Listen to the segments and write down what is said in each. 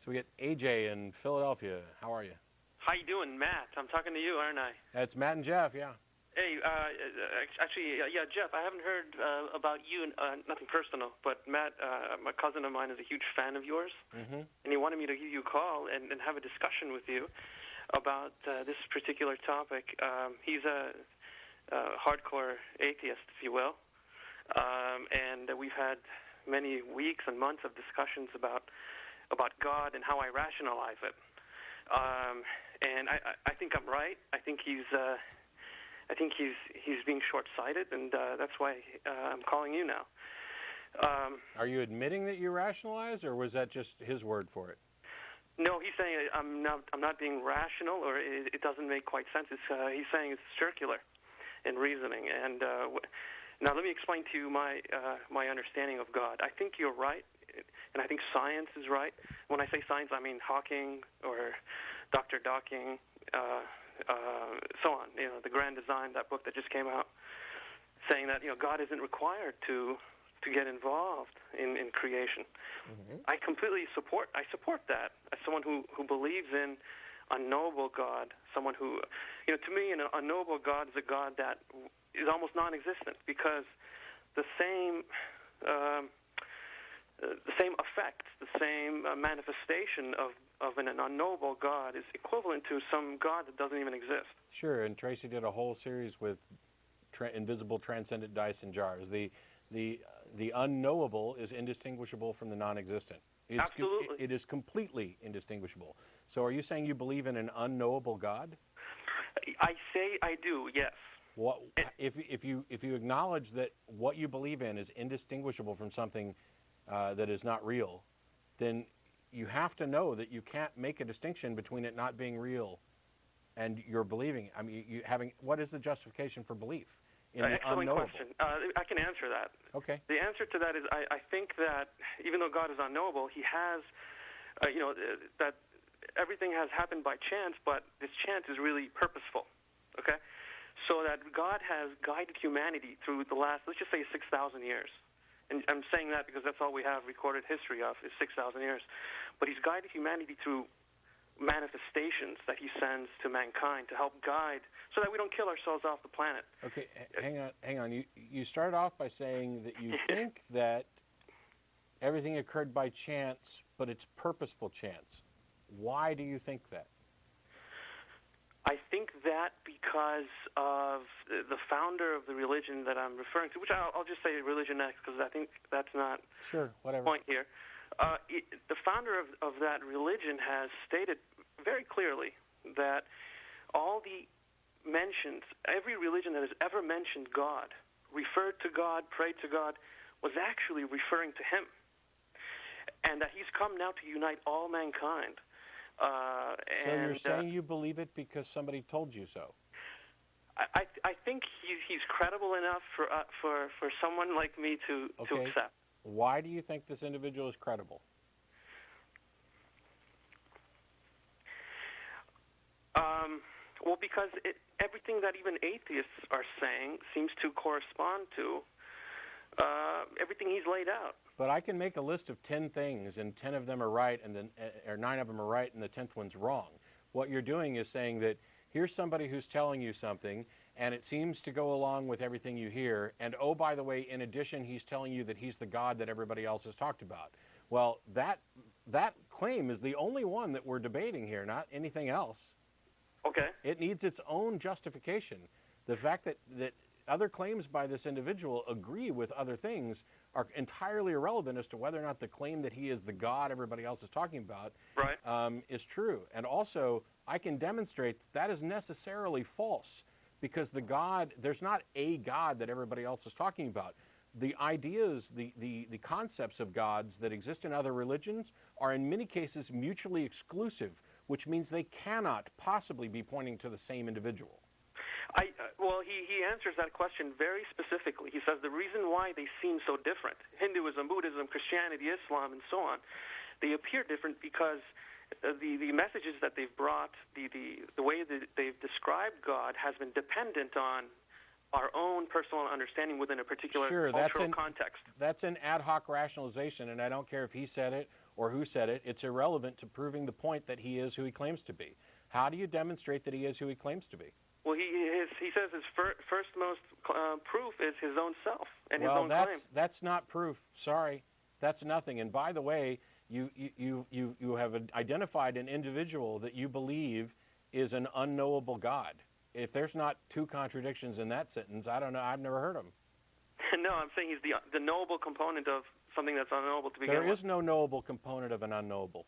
So we get AJ in Philadelphia. How are you? How you doing, Matt? I'm talking to you, aren't I? That's Matt and Jeff, yeah. Hey, actually, Jeff, I haven't heard about you, nothing personal, but Matt, a cousin of mine is a huge fan of yours, and he wanted me to give you a call and have a discussion with you about this particular topic. He's a hardcore atheist, if you will, and we've had many weeks and months of discussions about God and how I rationalize it. And I think I'm right. I think he's being short-sighted, and that's why I'm calling you now. Are you admitting that you rationalize, or was that just his word for it? No, he's saying I'm not being rational, or it doesn't make quite sense. He's saying it's circular in reasoning. And now let me explain to you my understanding of God. I think you're right, and I think science is right. When I say science, I mean Hawking or Dr. Docking, so on. You know, the Grand Design, that book that just came out, saying that God isn't required to get involved in creation. I completely support that as someone who believes in a noble God, someone who, to me, a noble God is a God that is almost non-existent, because the same effects, the same manifestation of an unnoble God is equivalent to some God that doesn't even exist. Sure, and Tracy did a whole series with invisible transcendent dice and jars. The unknowable is indistinguishable from the non-existent. Absolutely. It is completely indistinguishable. So are you saying you believe in an unknowable God? I say I do, yes. What, if you acknowledge that what you believe in is indistinguishable from something that is not real, then you have to know that you can't make a distinction between it not being real and your believing. I mean, what is the justification for belief in the excellent unknowable? question. I can answer that. Okay. The answer to that is I think that even though God is unknowable, he has, that everything has happened by chance, but this chance is really purposeful, okay? So that God has guided humanity through the last, let's just say, 6,000 years. And I'm saying that because that's all we have recorded history of is 6,000 years. But he's guided humanity through manifestations that he sends to mankind to help guide so that we don't kill ourselves off the planet. Okay, hang on. You started off by saying that you think that everything occurred by chance, but it's purposeful chance. Why do you think that? I think that because of the founder of the religion that I'm referring to, which I'll just say religion next because I think that's not sure, whatever. the point here. The founder of that religion has stated very clearly that all the mentions, every religion that has ever mentioned God, referred to God, prayed to God, was actually referring to him. And that he's come now to unite all mankind. So you're saying you believe it because somebody told you so? I think he's credible enough for someone like me to accept. Why do you think this individual is credible? Well, because everything that even atheists are saying seems to correspond to everything he's laid out. But I can make a list of 10 things, and 10 of them are right, and then or 9 of them are right, and the 10th one's wrong. What you're doing is saying that here's somebody who's telling you something, and it seems to go along with everything you hear, and oh, by the way, in addition, he's telling you that he's the God that everybody else has talked about. Well, that claim is the only one that we're debating here, not anything else. Okay. It needs its own justification. The fact that other claims by this individual agree with other things are entirely irrelevant as to whether or not the claim that he is the God everybody else is talking about is true. And also, I can demonstrate that is necessarily false, because there's not a God that everybody else is talking about. The ideas, the concepts of gods that exist in other religions are in many cases mutually exclusive, which means they cannot possibly be pointing to the same individual. Well, he answers that question very specifically. He says the reason why they seem so different, Hinduism, Buddhism, Christianity, Islam, and so on, they appear different because the messages that they've brought, the way that they've described God has been dependent on our own personal understanding within a particular cultural context. That's an ad hoc rationalization, and I don't care if he said it or who said it. It's irrelevant to proving the point that he is who he claims to be. How do you demonstrate that he is who he claims to be? Well, he says his first most proof is his own self and his own claim. That's not proof. Sorry, that's nothing. And by the way, you have identified an individual that you believe is an unknowable God. If there's not two contradictions in that sentence, I don't know. I've never heard them. No, I'm saying he's the knowable component of something that's unknowable to begin with. There is no knowable component of an unknowable.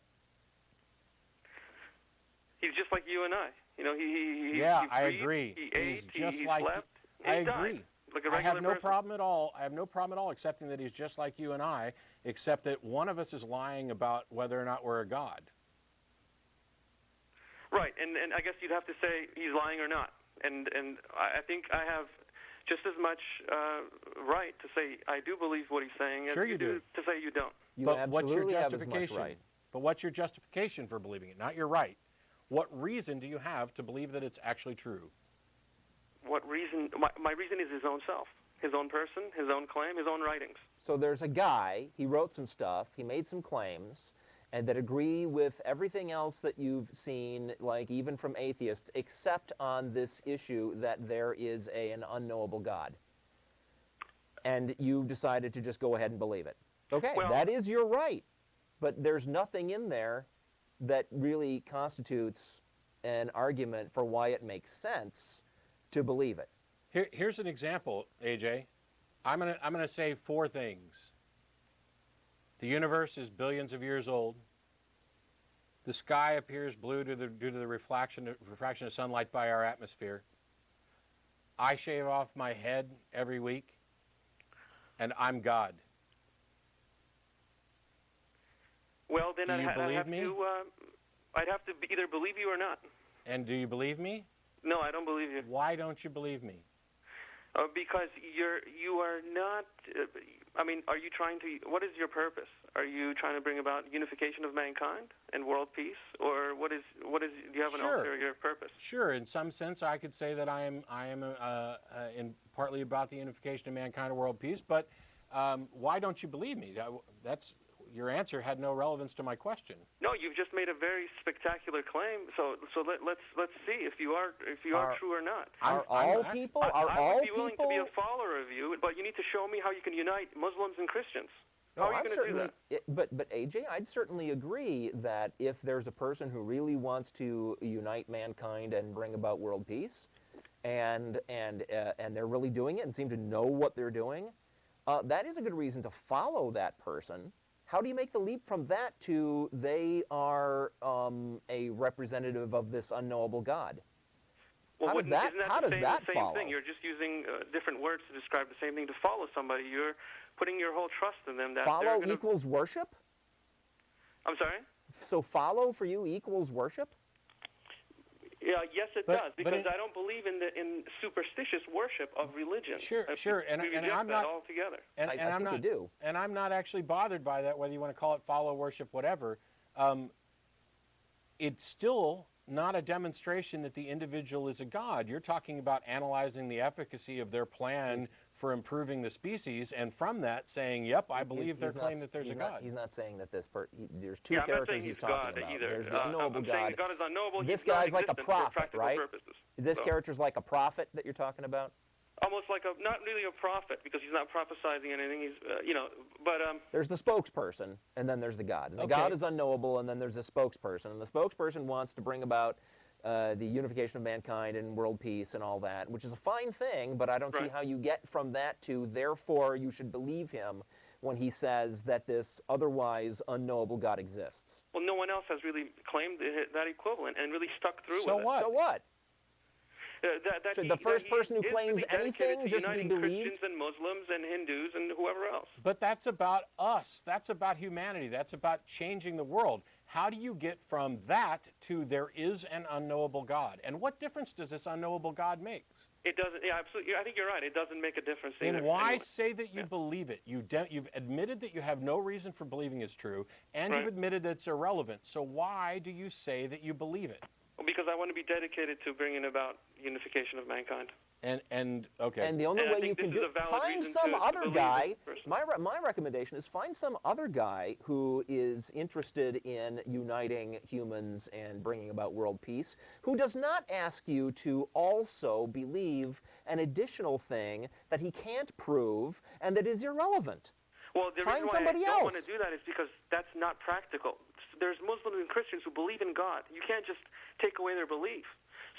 He's just like you and I. You know, he I breathed, agree. He ate, just he like slept, I and he agree. died, like a I have regular no problem at all. I have no problem at all accepting that he's just like you and I, except that one of us is lying about whether or not we're a god. Right, and I guess you'd have to say he's lying or not. And I think I have just as much right to say I do believe what he's saying as you do to say you don't. You absolutely have as much right. But what's your justification for believing it? Not your right. What reason do you have to believe that it's actually true? What reason? My reason is his own self, his own person, his own claim, his own writings. So there's a guy, he wrote some stuff, he made some claims, and that agree with everything else that you've seen, like even from atheists, except on this issue that there is an unknowable God. And you decided to just go ahead and believe it. Okay, well, that is your right. But there's nothing in there that really constitutes an argument for why it makes sense to believe it. Here's an example, AJ. I'm gonna say four things. The universe is billions of years old. The sky appears blue due to the refraction of sunlight by our atmosphere. I shave off my head every week, and I'm God. Well, then I'd have to either believe you or not. And do you believe me? No, I don't believe you. Why don't you believe me? Because you are not. I mean, are you trying to? What is your purpose? Are you trying to bring about unification of mankind and world peace, or what is? Do you have an ulterior purpose? Sure. In some sense, I could say that I am in partly about the unification of mankind and world peace. But why don't you believe me? That's your answer had no relevance to my question. No, you've just made a very spectacular claim. So let's see if you are true or not. Are all people? I would be willing to be a follower of you, but you need to show me how you can unite Muslims and Christians. How are you going to do that? But AJ, I'd certainly agree that if there's a person who really wants to unite mankind and bring about world peace, and they're really doing it and seem to know what they're doing, that is a good reason to follow that person. How do you make the leap from that to they are a representative of this unknowable God? Well, how does that follow? Thing? You're just using different words to describe the same thing. To follow somebody, you're putting your whole trust in them. That follow equals worship? I'm sorry? So follow for you equals worship? Yeah, yes, it does, because I don't believe in superstitious worship of religion. Sure, and I'm not altogether. And I'm not. You do. And I'm not actually bothered by that, whether you want to call it follow, worship, whatever. It's still not a demonstration that the individual is a god. You're talking about analyzing the efficacy of their plan for improving the species, and from that saying, yep, I believe their claim that there's a God. He's not saying that there's two characters he's talking about. Either. There's the unknowable God. God is unknowable. This guy's like a prophet, right? Purposes. Is this character's like a prophet that you're talking about? Almost like not really a prophet, because he's not prophesizing anything. He's, but there's the spokesperson, and then there's the God. And the God is unknowable, and then there's a spokesperson. And the spokesperson wants to bring about the unification of mankind and world peace and all that, which is a fine thing, but I don't see how you get from that to, therefore, you should believe him when he says that this otherwise unknowable God exists. Well, no one else has really claimed that equivalent and really stuck through with it. So what? So the first person who is claims anything just be believed? Christians and Muslims and Hindus and whoever else. But that's about us. That's about humanity. That's about changing the world. How do you get from that to there is an unknowable God? And what difference does this unknowable God make? It doesn't. Yeah, absolutely. I think you're right. It doesn't make a difference. Then why say that you believe it? You've admitted that you have no reason for believing it's true, and you've admitted that it's irrelevant. So why do you say that you believe it? Well, because I want to be dedicated to bringing about unification of mankind. And okay. And the only And I way you think can this do is a valid find reason some to other believe guy. this person. My recommendation is find some other guy who is interested in uniting humans and bringing about world peace, who does not ask you to also believe an additional thing that he can't prove and that is irrelevant. Well, the Find reason why somebody I don't want else. to do that is because that's not practical. There's Muslims and Christians who believe in God. You can't just take away their belief.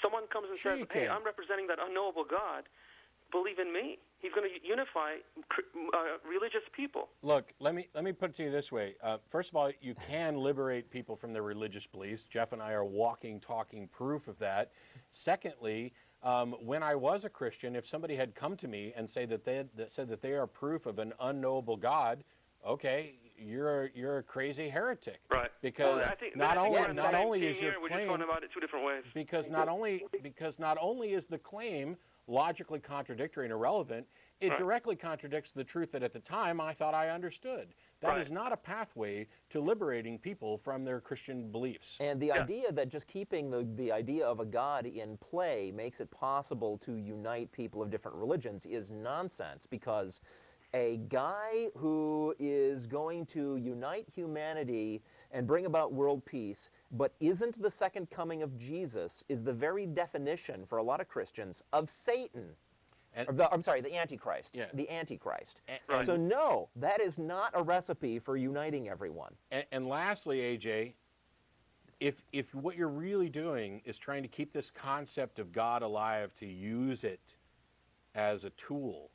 Someone comes and Sure says, you hey, can. I'm representing that unknowable God. Believe in me. He's going to unify religious people. Look, let me put it to you this way. First of all, you can liberate people from their religious beliefs. Jeff and I are walking, talking proof of that. Secondly, when I was a Christian, if somebody had come to me and said that they are proof of an unknowable God, okay, you're a crazy heretic. Right. Because Well, I think not we're on only the not same only team is your here. We're just claim going about it two different ways. because not only is the claim logically contradictory and irrelevant, it Right. directly contradicts the truth that at the time I thought I understood. That Right. is not a pathway to liberating people from their Christian beliefs. And the idea that just keeping the idea of a God in play makes it possible to unite people of different religions is nonsense, because a guy who is going to unite humanity and bring about world peace, but isn't the second coming of Jesus, is the very definition for a lot of Christians of Satan. And- I'm sorry, the Antichrist. Yeah. The Antichrist. Right. So no, that is not a recipe for uniting everyone. And lastly, AJ, if what you're really doing is trying to keep this concept of God alive to use it as a tool,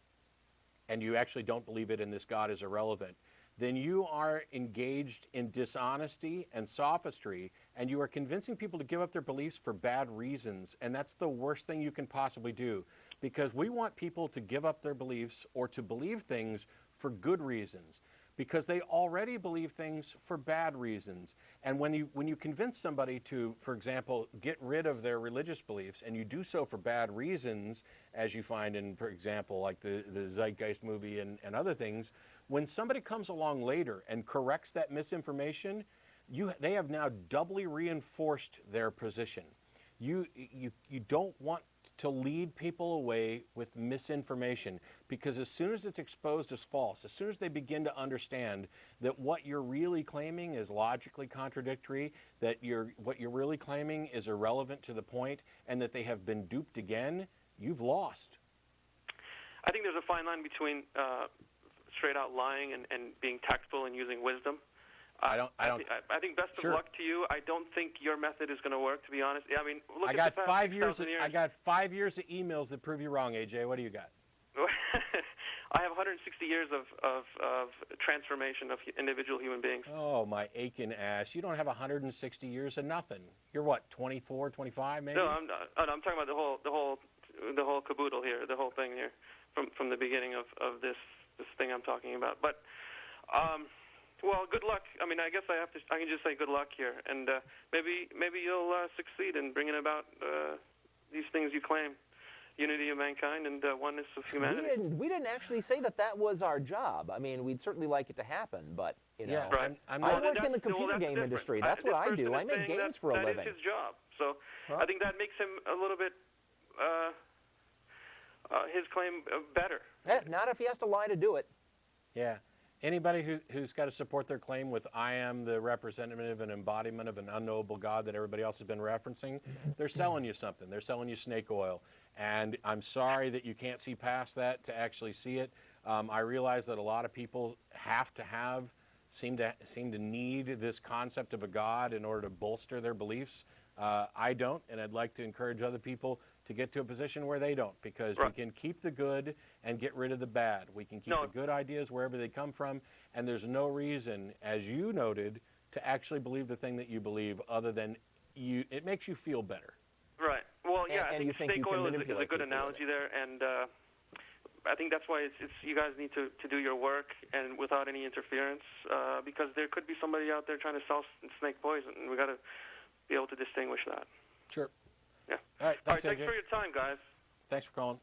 and you actually don't believe it and this God is irrelevant, then you are engaged in dishonesty and sophistry, and you are convincing people to give up their beliefs for bad reasons, and that's the worst thing you can possibly do, because we want people to give up their beliefs or to believe things for good reasons, because they already believe things for bad reasons. And when you convince somebody to, for example, get rid of their religious beliefs, and you do so for bad reasons, as you find in, for example, like the Zeitgeist movie and other things, when somebody comes along later and corrects that misinformation, they have now doubly reinforced their position. You don't want to lead people away with misinformation, because as soon as it's exposed as false, as soon as they begin to understand that what you're really claiming is logically contradictory, that what you're really claiming is irrelevant to the point, and that they have been duped again, you've lost. I think there's a fine line between straight out lying and being tactful and using wisdom. I think best Sure. of luck to you. I don't think your method is going to work, to be honest. I mean, look I at got the past 5 years. 6,000 I got 5 years of emails that prove you wrong, AJ. What do you got? I have 160 years of transformation of individual human beings. Oh, my aching ass. You don't have 160 years of nothing. You're what, 24, 25 maybe? No, I'm talking about the whole caboodle here, the whole thing here, from the beginning of this thing I'm talking about. But well, good luck. I mean, I guess I can just say good luck here, and maybe you'll succeed in bringing about these things you claim: unity of mankind and oneness of humanity. We didn't actually say that was our job. I mean, we'd certainly like it to happen, but you know, Yeah, Right. I'm I not. work in the computer game industry. That's what I do. I make games for a living. That is his job. So Well- I think that makes him a little bit his claim better. Not if he has to lie to do it. Yeah. Anybody who's got to support their claim with "I am the representative and embodiment of an unknowable God" that everybody else has been referencing, they're selling you something. They're selling you snake oil. And I'm sorry that you can't see past that to actually see it. I realize that a lot of people seem to need this concept of a God in order to bolster their beliefs. I don't, and I'd like to encourage other people to get to a position where they don't, because we can keep the good and get rid of the bad. We can keep the good ideas wherever they come from, and there's no reason, as you noted, to actually believe the thing that you believe other than it makes you feel better. Right. Well, yeah, And I you think think you snake can oil is a manipulate good people with analogy there, and I think that's why it's you guys need to do your work and without any interference, because there could be somebody out there trying to sell snake poison, and we got to be able to distinguish that. Sure. Yeah. All right. Thanks, Thanks AJ. for your time, guys. Thanks for calling.